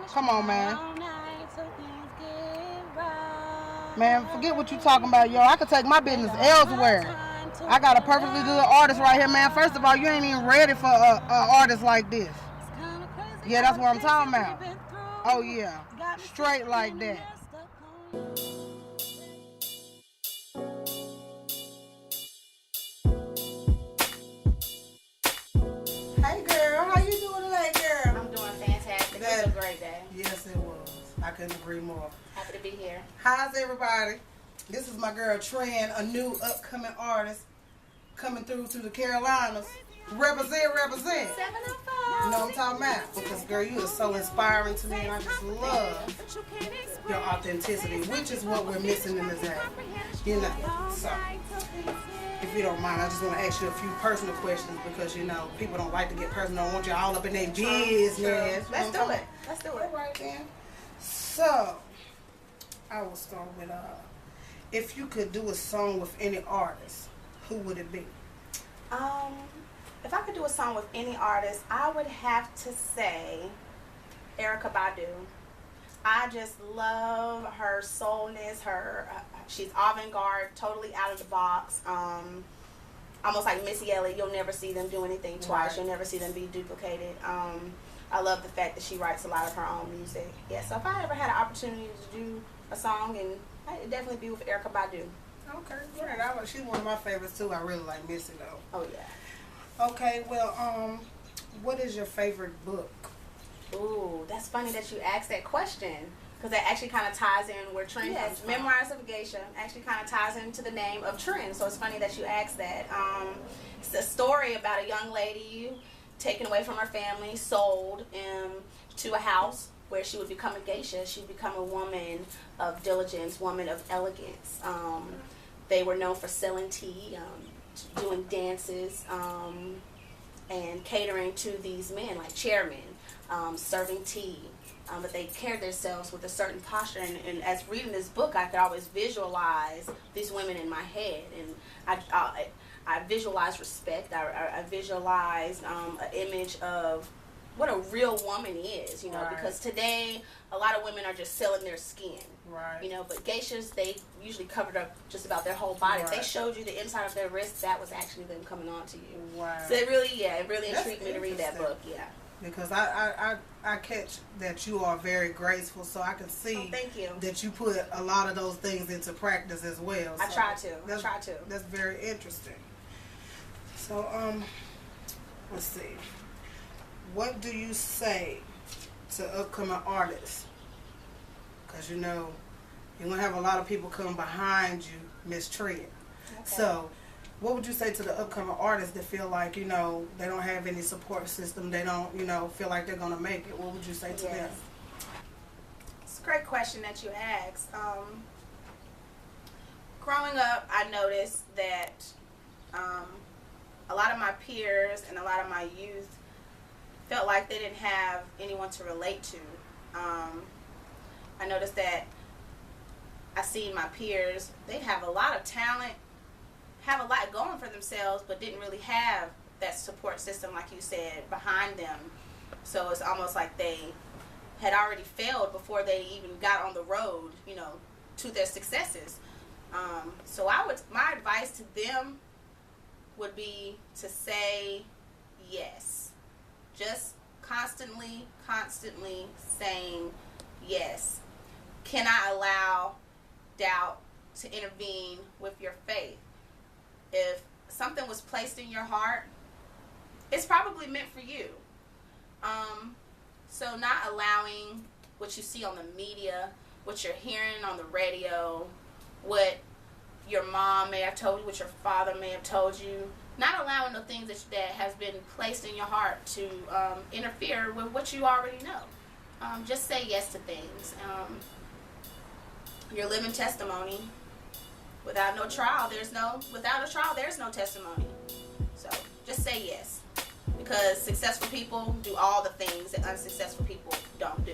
Come on, man. Man, forget what you talking about, yo. I could take my business elsewhere. I got a perfectly good artist right here, man. First of all, you ain't even ready for a artist like this. Yeah, that's what I'm talking about. Oh, yeah. Straight like that. Hey, girl. How you doing today, girl? I'm doing fantastic. It was a great day. Yes, it was. I couldn't agree more. Happy to be here. How's everybody? This is my girl TRINH, a new upcoming artist coming through to the Carolinas. Represent. 705. You know what I'm talking about? Because, girl, you are so inspiring to me, and I just love your authenticity, which is what we're missing in this app. You know, so if you don't mind, I just want to ask you a few personal questions because, you know, people don't like to get personal. I don't want you all up in their business. Let's do it. Let's do it. All right, then. So, I will start with, if you could do a song with any artist, who would it be? If I could do a song with any artist, I would have to say Erykah Badu. I just love her soulness. She's avant-garde, totally out of the box. Almost like Missy Elliott. You'll never see them do anything twice. Right. You'll never see them be duplicated. I love the fact that she writes a lot of her own music. Yeah, so if I ever had an opportunity to do a song, and I'd definitely be with Erykah Badu. Okay, great. She's one of my favorites too. I really like Missy though. Oh yeah. Okay, well, what is your favorite book? Ooh, that's funny that you asked that question because that actually kind of ties in where TRINH has Memoirs of a Geisha. Actually, kind of ties into the name of TRINH. So it's funny that you asked that. It's a story about a young lady taken away from her family, sold to a house where she would become a geisha. She would become a woman of diligence, woman of elegance. They were known for selling tea, doing dances, and catering to these men, like chairmen, serving tea. But they carried themselves with a certain posture. And as reading this book, I could always visualize these women in my head. And I visualize respect. I visualize an image of what a real woman is, you know, Right. because today a lot of women are just selling their skin. Right. You know, but geishas, they usually covered up just about their whole body. If they Right. showed you the inside of their wrist, that was actually them coming on to you. Wow. So it really That's intrigued me to read that book. Yeah. Because I catch that you are very graceful, so I can see Thank you. that you put a lot of those things into practice as well. I So try to. That's very interesting. So, let's see. What do you say to upcoming artists? Because, you know, you're going to have a lot of people come behind you, Miss TRINH. Okay. So, what would you say to the upcoming artists that feel like, you know, they don't have any support system, they don't, you know, feel like they're going to make it? What would you say to them? It's a great question that you asked. Growing up, I noticed that a lot of my peers and a lot of my youth felt like they didn't have anyone to relate to. I noticed that I seen my peers, they have a lot of talent, have a lot going for themselves, but didn't really have that support system, like you said, behind them. So it's almost like they had already failed before they even got on the road, you know, to their successes. So my advice to them would be to say yes. Just constantly saying yes. Cannot allow doubt to intervene with your faith. If something was placed in your heart, it's probably meant for you. So not allowing what you see on the media, what you're hearing on the radio, what your mom may have told you, what your father may have told you, not allowing the things that has been placed in your heart to interfere with what you already know. Just say yes to things. Your living testimony. Without a trial, there's no testimony. So just say yes, because successful people do all the things that unsuccessful people don't do.